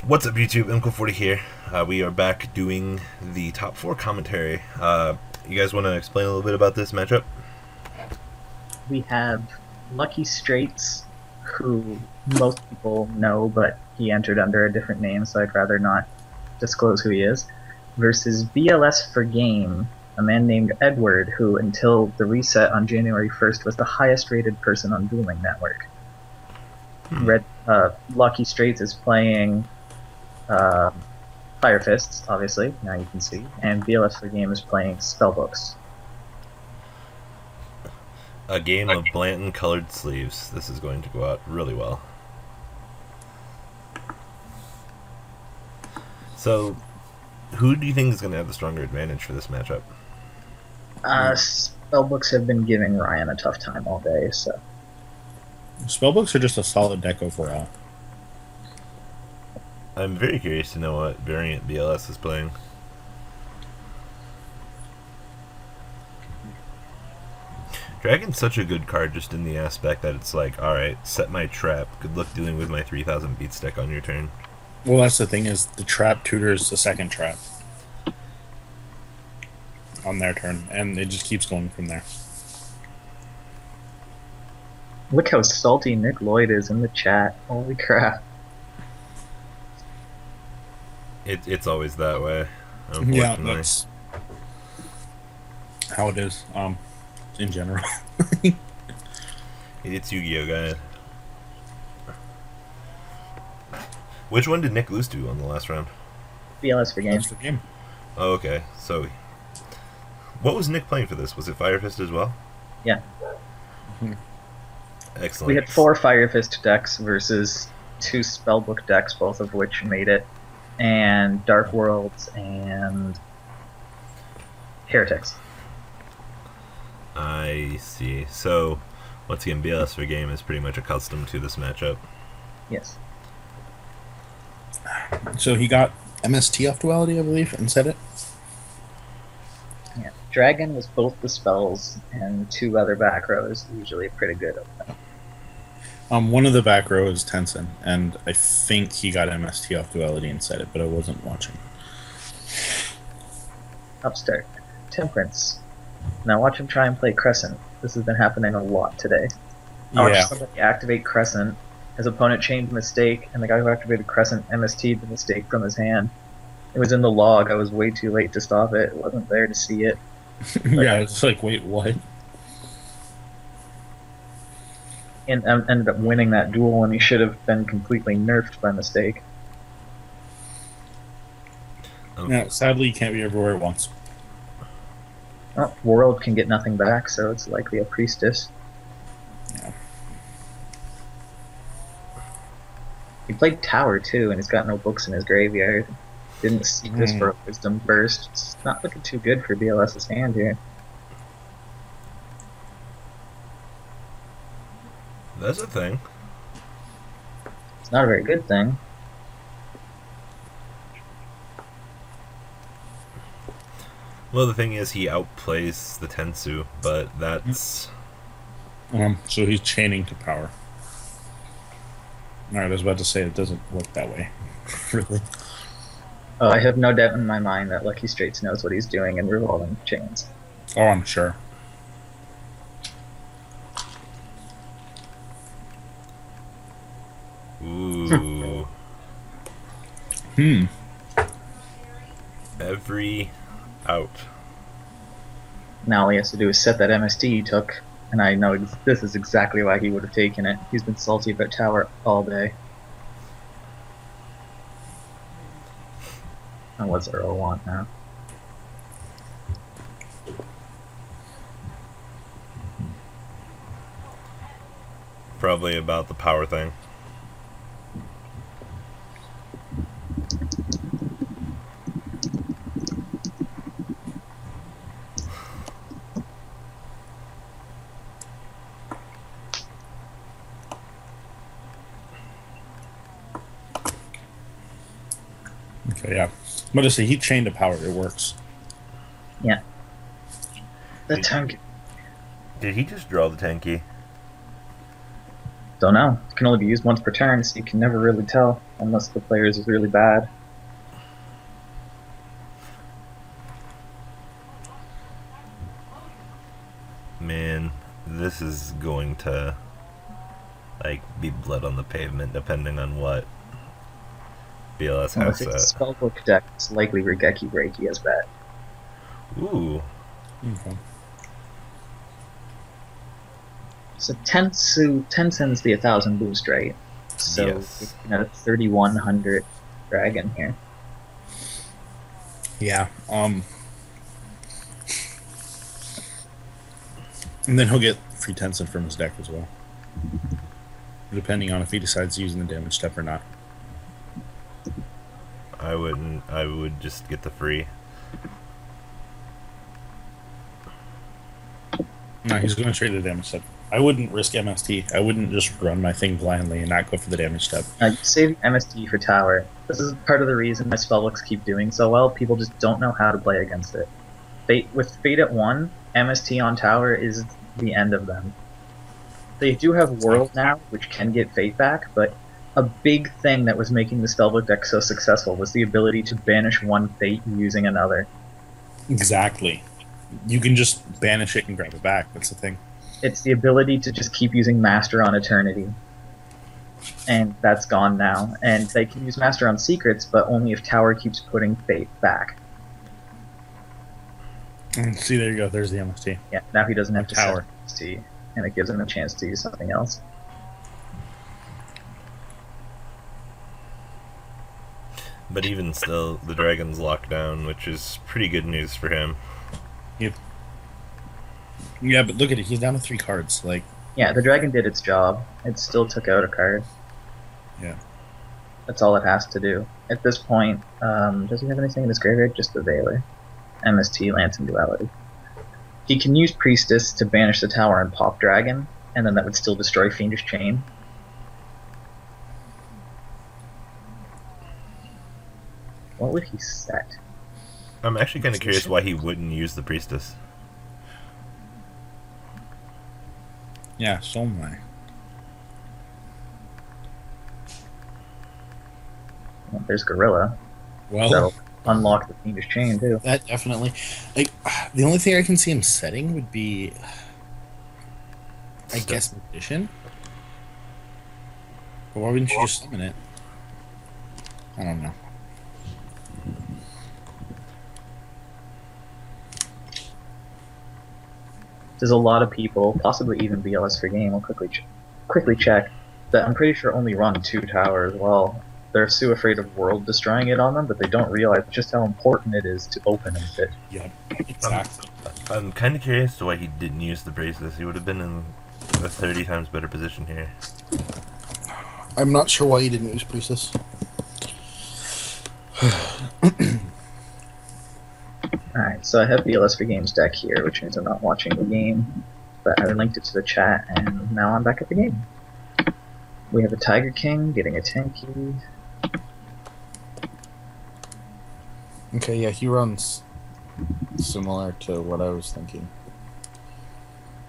What's up, YouTube? MCO40 here. We are back doing the top 4 commentary. You guys want to explain a little bit about this matchup? We have Lucky Straits, who most people know, but he entered under a different name, so I'd rather not disclose who he is, versus BLS for Game, a man named Edward, who until the reset on January 1st was the highest rated person on Dueling Network. Lucky Straits is playing Fire Fists, obviously, now you can see, and BLS for Game is playing Spellbooks. A game of Blanton colored sleeves. This is going to go out really well. So, who do you think is going to have the stronger advantage for this matchup? Spellbooks have been giving Ryan a tough time all day, so. Spellbooks are just a solid deck overall. I'm very curious to know what variant BLS is playing. Dragon's such a good card just in the aspect that it's like, alright, set my trap. Good luck dealing with my 3000 beats deck on your turn. Well, that's the thing, is the trap tutors the second trap on their turn, and it just keeps going from there. Look how salty Nick Lloyd is in the chat. Holy crap. It's always that way, unfortunately. Yeah, that's how it is, in general. It's Yu-Gi-Oh, guys. Which one did Nick lose to on the last round? BLS for Game. That's the game. Oh, okay. So, what was Nick playing for this? Was it Fire Fist as well? Yeah. Excellent. We had 4 Fire Fist decks versus 2 Spellbook decks, both of which made it, and Dark Worlds and Heretics. I see. So, once again, BLS for Game is pretty much accustomed to this matchup. Yes. So he got MST off Duality, I believe, and said it. Yeah. Dragon was both the spells, and 2 other back rows, usually pretty good at them. One of the back row is Tenson, and I think he got MST off Duality and said it, but I wasn't watching. Upstart. Temperance. Now watch him try and play Crescent. This has been happening a lot today. I watched somebody activate Crescent, his opponent chained Mistake, and the guy who activated Crescent MST'd the Mistake from his hand. It was in the log. I was way too late to stop it. It wasn't there to see it. Yeah, it's like, wait, what? And ended up winning that duel, and he should have been completely nerfed by Mistake. Yeah, sadly, he can't be everywhere at once. Well, World can get nothing back, so it's likely a Priestess. Yeah. He played Tower too, and he's got no books in his graveyard. Didn't seek this for a Wisdom Burst. It's not looking too good for BLS's hand here. That's a thing. It's not a very good thing. Well, the thing is, he outplays the Tensu, but that's... So he's chaining to power. Alright, I was about to say it doesn't work that way. Really. Oh, I have no doubt in my mind that Lucky Straits knows what he's doing in revolving chains. Oh, I'm sure. Ooh. Every out. Now all he has to do is set that MST he took, and I know this is exactly why he would have taken it. He's been salty about Tower all day. And what's Earl want now? Probably about the power thing. Okay, yeah. But to say, he chained to power, it works. Yeah. The tank. Did he just draw the 10 key? Don't know. It can only be used once per turn, so you can never really tell unless the player is really bad. Man, this is going to like be blood on the pavement depending on what BLS Well, has if it's a set. spellbook deck, it's likely Regeki Reiki as bad. Ooh. Okay. So Tensen's the 1,000 boost, right? So Yes. you're looking at a 3,100 dragon here. Yeah. And then he'll get free Tencent from his deck as well, depending on if he decides to use the damage step or not. I wouldn't. I would just get the free. No, he's going to trade the damage step. I wouldn't risk MST. I wouldn't just run my thing blindly and not go for the damage step. You save MST for tower. This is part of the reason my spellbooks keep doing so well. People just don't know how to play against it. With Fate at 1, MST on tower is the end of them. They do have World now, which can get Fate back, but a big thing that was making the spellbook deck so successful was the ability to banish one Fate using another. Exactly. You can just banish it and grab it back. That's the thing. It's the ability to just keep using Master on Eternity. And that's gone now. And they can use Master on Secrets, but only if Tower keeps putting Fate back. See, there you go. There's the MST. Yeah, now he doesn't have to Tower. set MST, and it gives him a chance to use something else. But even still, the dragon's locked down, which is pretty good news for him. Yep. Yeah, but look at it. He's down to 3 cards. Like, Yeah, the dragon did its job. It still took out a card. yeah. That's all it has to do. At this point, does he have anything in his graveyard? Just the Veiler. MST, Lance, and Duality. He can use Priestess to banish the tower and pop Dragon, and then that would still destroy Fiendish Chain. What would he set? I'm actually kind of curious why he wouldn't use the priestess. Yeah, so am I. Well, there's Gorilla. Well, So unlock the Fiendish Chain too. that definitely. Like, the only thing I can see him setting would be, I guess, Magician. But why wouldn't you just summon it? I don't know. There's a lot of people, possibly even BLS for game. I'll quickly check that. I'm pretty sure only run 2 towers. Well, they're too afraid of world destroying it on them, but they don't realize just how important it is to open and fit. Yeah, exactly. I'm kind of curious as to why he didn't use the priestess. He would have been in a 30 times better position here. I'm not sure why you didn't use Priestess. Alright, so I have BLS for games deck here, which means I'm not watching the game, but I linked it to the chat, and now I'm back at the game. We have a Tiger King getting a tanky. Okay, yeah, he runs similar to what I was thinking.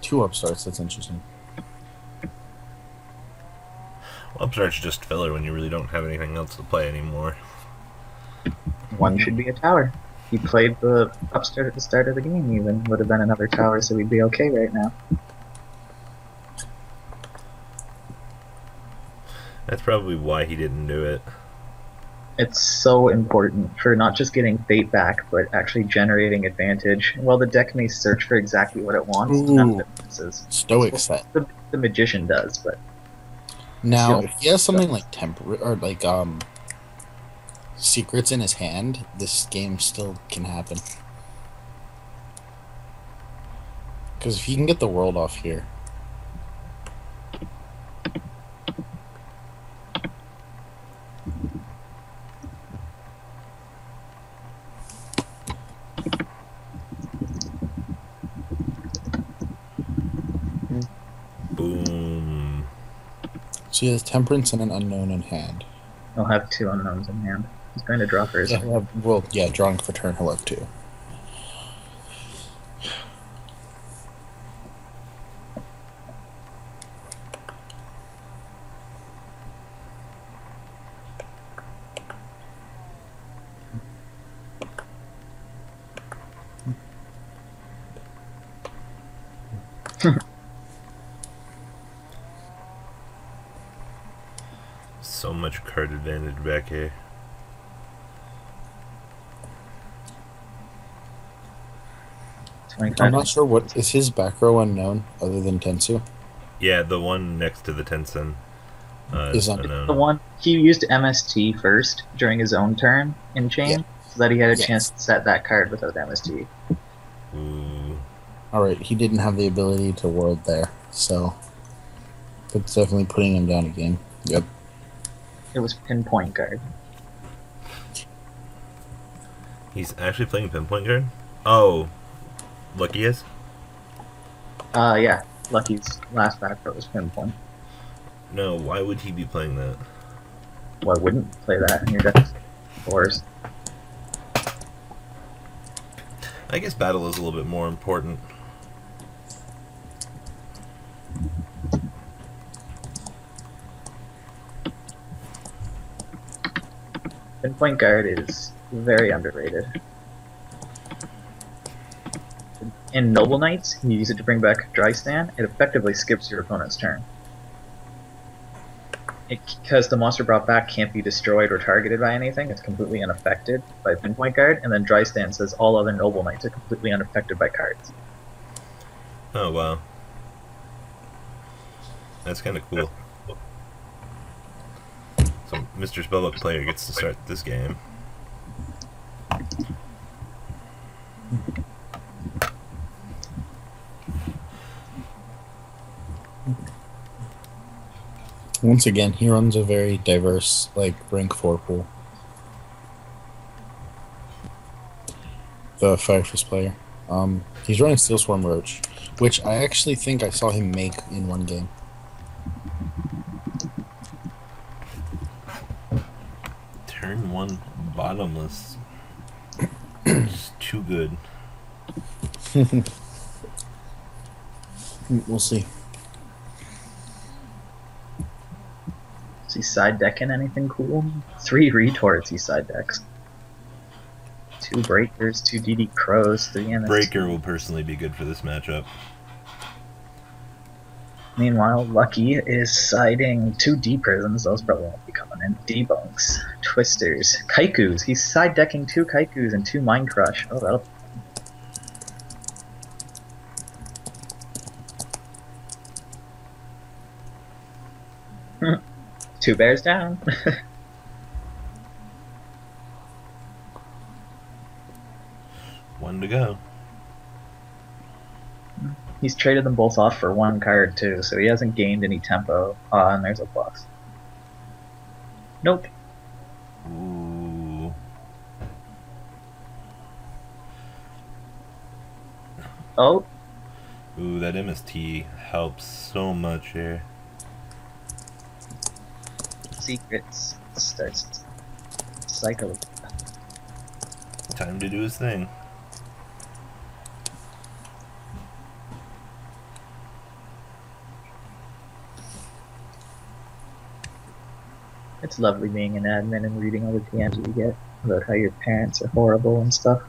2 upstarts, that's interesting. Well, Upstart's just filler when you really don't have anything else to play anymore. One should be a tower. He played the upstart at the start of the game even. Would have been another tower, so we'd be okay right now. That's probably why he didn't do it. It's so important for not just getting Fate back, but actually generating advantage. While the deck may search for exactly what it wants, none of it misses. Stoic set. The Magician does, but Now, Still- if he has something like temper or like secrets in his hand, this game still can happen. Because if he can get the world off here, Boom. so he has temperance and an unknown in hand. he'll have 2 unknowns in hand. He's going to draw for his Yeah, he'll have, well, yeah, drawing for turn, he'll have 2. So much card advantage back here. I'm not sure what is his back row unknown other than Tensu. Yeah, the one next to the Tencent Is is on- unknown. The one he used MST first during his own turn in chain, so that he had a chance to set that card without MST. Ooh. Alright, he didn't have the ability to world there, so that's definitely putting him down a game. Yep. It was pinpoint guard. He's actually playing pinpoint guard? Oh. Lucky is? Yeah. Lucky's last back row was pinpoint. No, why would he be playing that? Why wouldn't you play that in your deck? Of course. I guess battle is a little bit more important. Pinpoint guard is very underrated. In Noble Knights, you use it to bring back Dry Stand. It effectively skips your opponent's turn. Because the monster brought back can't be destroyed or targeted by anything, it's completely unaffected by Pinpoint Guard, and then Dry Stand says all other Noble Knights are completely unaffected by cards. Oh, wow. That's kind of cool. So, Mr. Spellbook player gets to start this game. Once again, he runs a very diverse, rank 4 pool. The Firefist player. He's running Steel Swarm Roach, which I actually think I saw him make in one game. Turn 1 bottomless. It's too good. We'll see. Is he side decking anything cool? 3 retorts he side decks. 2 breakers, 2 DD crows, 3 MS. Breaker will personally be good for this matchup. Meanwhile, Lucky is siding 2 D prisms. Those probably won't be coming in. Debunks, Twisters, Kaikus. He's side decking 2 Kaikus and 2 Mind Crush. Oh, that'll. 2 bears down. One to go. He's traded them both off for 1 card too, so he hasn't gained any tempo. And there's a plus. Nope. Ooh. Oh, Ooh, that MST helps so much here. secrets starts cycle. Time to do his thing. It's lovely being an admin and reading all the DMs you get about how your parents are horrible and stuff.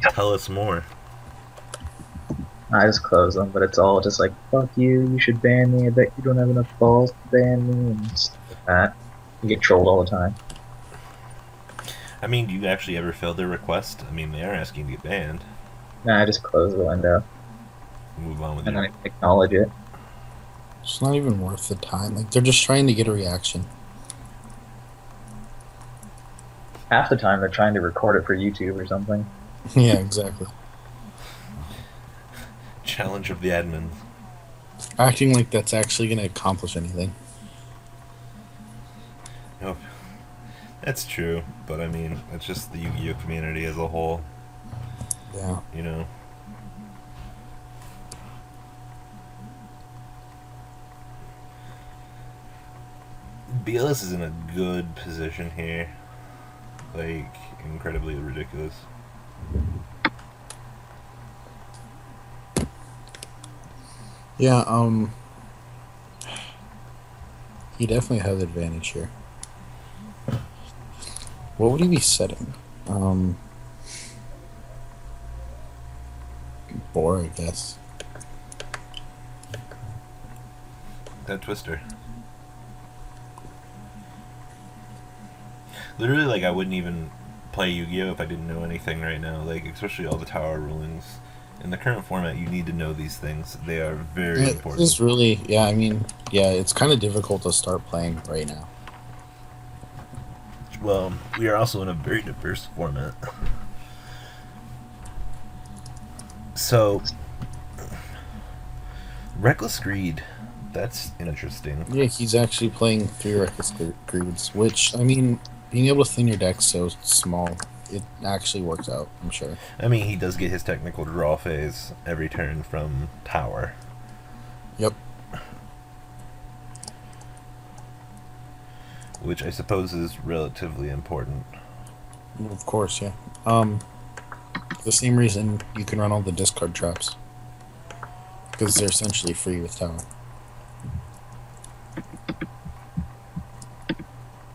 Tell us more. I just close them, but it's all just like, fuck you, you should ban me, I bet you don't have enough balls to ban me, and stuff like that. You get trolled all the time. I mean, do you actually ever fail their request? I mean, they are asking to get banned. Nah, I just close the window, Move on with and it. then I acknowledge it. It's not even worth the time. They're just trying to get a reaction. Half the time they're trying to record it for YouTube or something. Yeah, exactly. Challenge of the admins. Acting like that's actually going to accomplish anything. Nope. That's true, but I mean, it's just the Yu-Gi-Oh community as a whole, Yeah. you know. BLS is in a good position here. Like, incredibly ridiculous. Yeah, he definitely has advantage here. What would he be setting? Boar, I guess. That Twister. Literally, like, I wouldn't even play Yu-Gi-Oh! If I didn't know anything right now. Like, especially all the tower rulings. In the current format, you need to know these things. They are very important. It's really, yeah, I mean, yeah, it's kind of difficult to start playing right now. Well, we are also in a very diverse format. So, Reckless Greed. That's interesting. Yeah, he's actually playing 3 Reckless Greeds, which, I mean, being able to thin your deck so small, it actually works out, I'm sure. I mean, he does get his technical draw phase every turn from Tower. Yep. Which I suppose is relatively important. Of course, yeah. The same reason you can run all the discard traps. Because they're essentially free with Tower.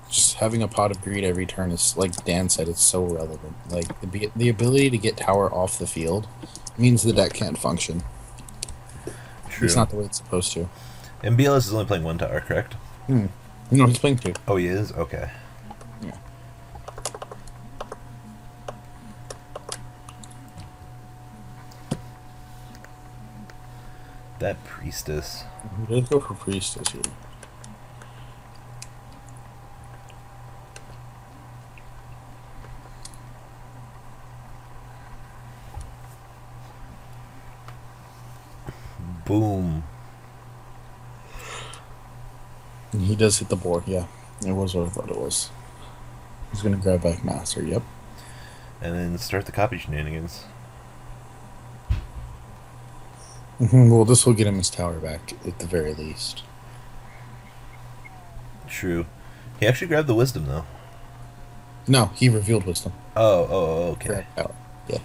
Just having a pot of greed every turn is, like Dan said, it's so relevant. Like, the ability to get Tower off the field means the deck can't function. True. It's not the way it's supposed to. And BLS is only playing 1 Tower, correct? No, he's playing 2. Oh, he is? Okay. Yeah. That Priestess. Let's go for Priestess here. Boom. He does hit the board, yeah. It was what I thought it was. He's gonna grab back Master, yep. And then start the copy shenanigans. Well, this will get him his Tower back, at the very least. True. He actually grabbed the Wisdom, though. No, he revealed Wisdom. Oh, okay. Grab Tower, yeah.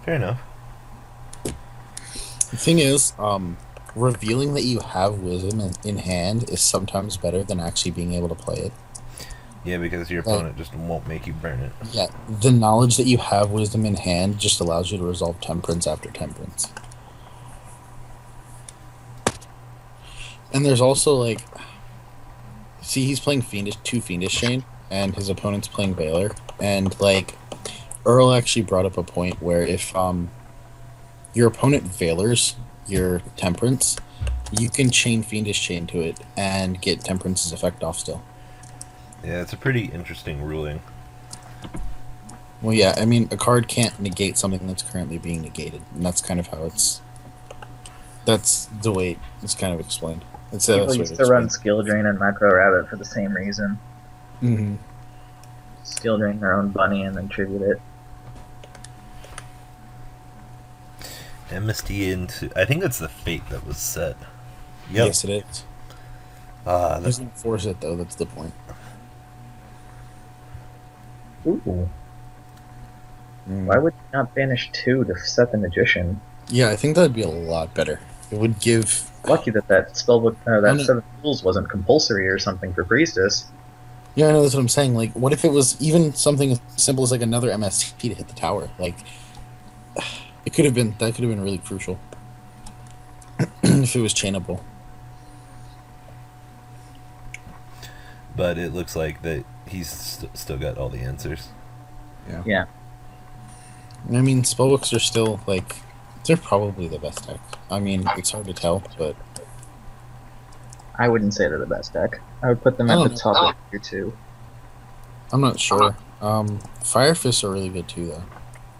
Fair enough. The thing is, revealing that you have Wisdom in hand is sometimes better than actually being able to play it. Yeah, because your opponent just won't make you burn it. Yeah, the knowledge that you have Wisdom in hand just allows you to resolve Temperance after Temperance. And there's also, like... See, he's playing 2 Fiendish Chain, and his opponent's playing Baylor. And, like, Earl actually brought up a point where if your opponent Veilers your Temperance, you can chain Fiendish Chain to it and get Temperance's effect off still. Yeah, it's a pretty interesting ruling. Well, yeah, I mean, a card can't negate something that's currently being negated, and that's kind of how it's... That's the way it's kind of explained. It's People used to run Skill Drain and Macro Rabbit for the same reason. Mm-hmm. Skill Drain their own bunny and then tribute it. MST into... I think that's the fate that was set. Yep. Yes, it is. That's... Doesn't force it, though, that's the point. Ooh. Why would you not banish 2 to set the Magician? Yeah, I think that'd be a lot better. It would give... Lucky that spellbook, that set of rules wasn't compulsory or something for Priestess. Yeah, I know, that's what I'm saying. Like, what if it was even something as simple as, like, another MST to hit the tower? Like, that could have been really crucial. If it was chainable. But it looks like that he's still got all the answers. Yeah. I mean, spellbooks are still, like, they're probably the best deck. I mean, it's hard to tell, but... I wouldn't say they're the best deck. I would put them at the top of tier 2. I'm not sure. Fire Fists are really good too, though.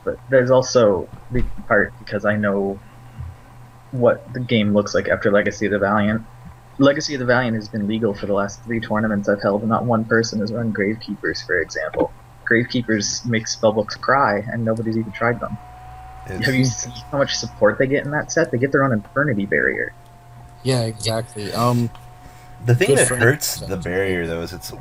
But there's also the part, because I know what the game looks like after Legacy of the Valiant. Legacy of the Valiant has been legal for the last 3 tournaments I've held, and not one person has run Gravekeepers, for example. Gravekeepers make spellbooks cry, and nobody's even tried them. Have you seen how much support they get in that set? They get their own Infernity Barrier. Yeah, exactly. The thing that hurts the barrier, though, is it's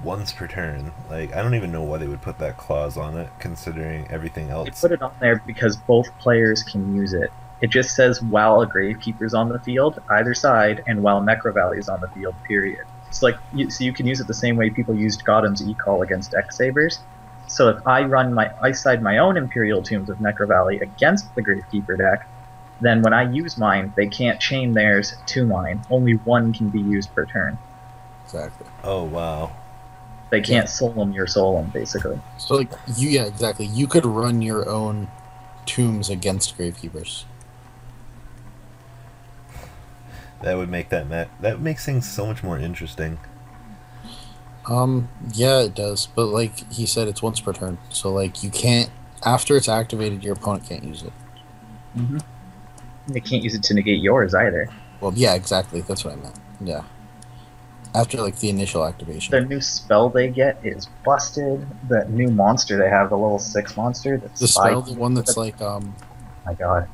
once per turn. Like, I don't even know why they would put that clause on it, considering everything else. They put it on there because both players can use it. It just says while a Gravekeeper's on the field, either side, and while Necro Valley is on the field, period. It's like, so you can use it the same way people used Gotham's E-Call against X-Sabers. So if I side my own Imperial Tombs of Necro Valley against the Gravekeeper deck, then when I use mine, they can't chain theirs to mine. Only one can be used per turn. Exactly. Oh wow. They can't soul your soul basically. So like exactly. You could run your own tombs against Gravekeepers. That would make that makes things so much more interesting. Yeah, it does. But like he said, it's once per turn. So like you can't, after it's activated, your opponent can't use it. Mm-hmm. They can't use it to negate yours either. Well, yeah, exactly. That's what I meant. Yeah. After like the initial activation. The new spell they get is busted. The new monster they have, the level 6 monster. The spell, the one that's like my god.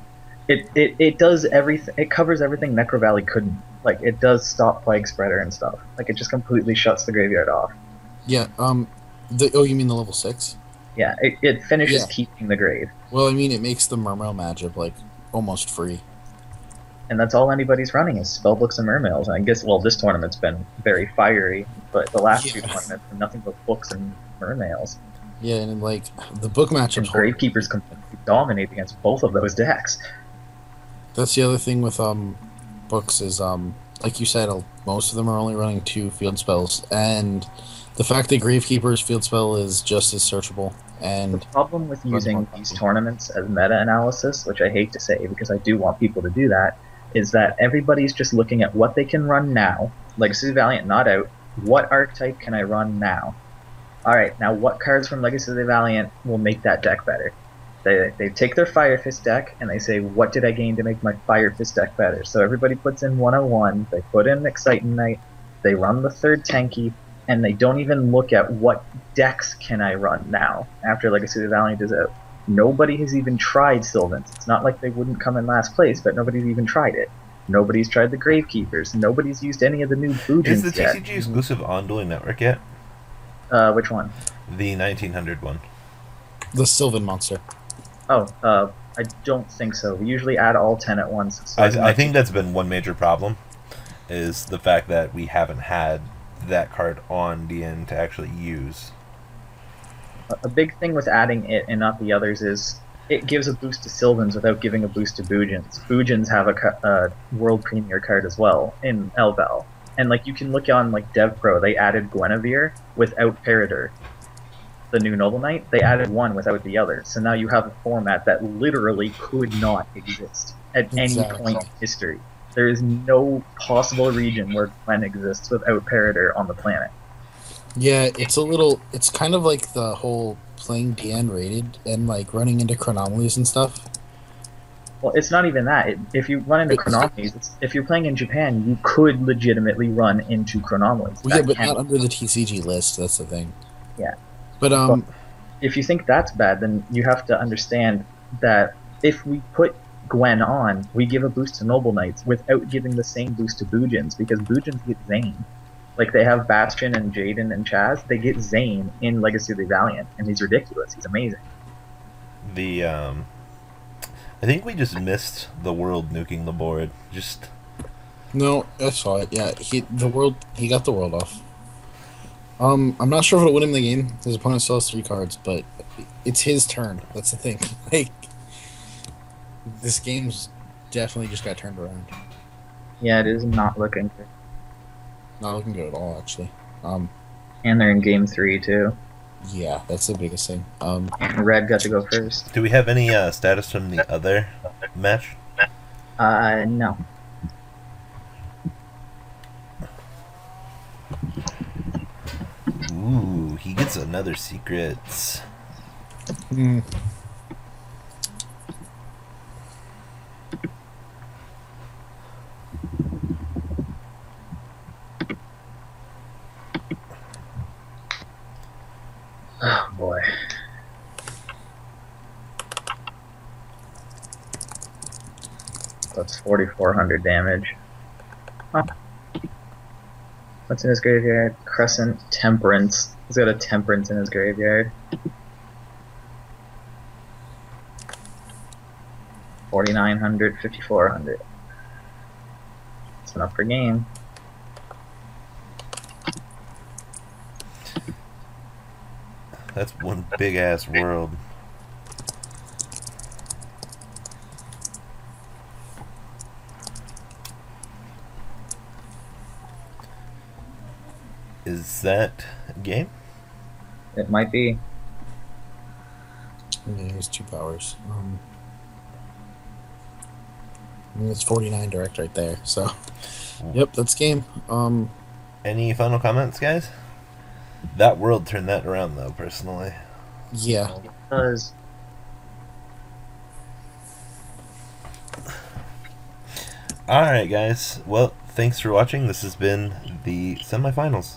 It does everything. It covers everything Necro Valley couldn't. Like it does stop Plague Spreader and stuff. Like it just completely shuts the graveyard off. Yeah. You mean the level 6? Yeah. It finishes keeping the grave. Well, I mean, it makes the Mermail magic like almost free. And that's all anybody's running is Spellbooks and Mermails. And I guess, well, this tournament's been very fiery, but the last few tournaments were nothing but books and Mermails. Yeah, and like the book matchups. And Gravekeepers completely dominate against both of those decks. That's the other thing with books is like you said, most of them are only running 2 field spells, and the fact that Gravekeeper's field spell is just as searchable. And the problem with using these tournaments as meta-analysis, which I hate to say because I do want people to do that, is that everybody's just looking at what they can run now. Legacy of the Valiant not out. What archetype can I run now? Alright, now what cards from Legacy of the Valiant will make that deck better? They take their Fire Fist deck and they say, what did I gain to make my Fire Fist deck better? So everybody puts in 101, they put in Exciting Knight, they run the 3rd Tenki, and they don't even look at what decks can I run now after Legacy of the Valiant is out. Nobody has even tried Sylvans. It's not like they wouldn't come in last place, but nobody's even tried it. Nobody's tried the Gravekeepers. Nobody's used any of the new Boojins Is the yet. TCG exclusive on Dueling Network yet? Which one? The 1900 one. The Sylvan monster. Oh, I don't think so. We usually add all 10 at once. So I think that's been one major problem, is the fact that we haven't had that card on DN to actually use. A big thing with adding it and not the others is it gives a boost to Sylvans without giving a boost to Boojins. Boojins have a World Premier card as well in Elval. And like you can look on like DevPro, they added Guinevere without Peridor. The new Noble Knight, they added one without the other. So now you have a format that literally could not exist at any point in history. There is no possible region where Gwen exists without Peridor on the planet. Yeah, it's kind of like the whole playing DN rated and like running into chronomalies and stuff. Well, it's not even that. If you run into chronomalies, if you're playing in Japan, you could legitimately run into chronomalies. Well, yeah, but not under the TCG list, that's the thing. Yeah. But if you think that's bad, then you have to understand that if we put Gwen on, we give a boost to Noble Knights without giving the same boost to Boojins, because Boojins get Zane. Like, they have Bastion and Jaden and Chaz, they get Zane in Legacy of the Valiant, and he's ridiculous. He's amazing. I think we just missed the world nuking the board. No, I saw it. Yeah, he got the world off. I'm not sure if it'll win him the game. His opponent still has 3 cards, but it's his turn. That's the thing. Like, this game's definitely just got turned around. Yeah, it is not looking good. Not looking good at all, actually. And they're in game 3 too. Yeah, that's the biggest thing. And Red got to go first. Do we have any status from the other match? No. Ooh, he gets another secret. Hmm. Oh boy. That's 4,400 damage. Huh. What's in his graveyard? Crescent Temperance. He's got a Temperance in his graveyard. 4,900, 5,400. That's enough per game. That's one big ass world. Is that a game? It might be. Yeah, here's 2 powers. It's 49 direct right there. So, yep, that's game. Any final comments, guys? That world turned that around, though. Personally, yeah. Because all right, guys. Well, thanks for watching. This has been the semifinals.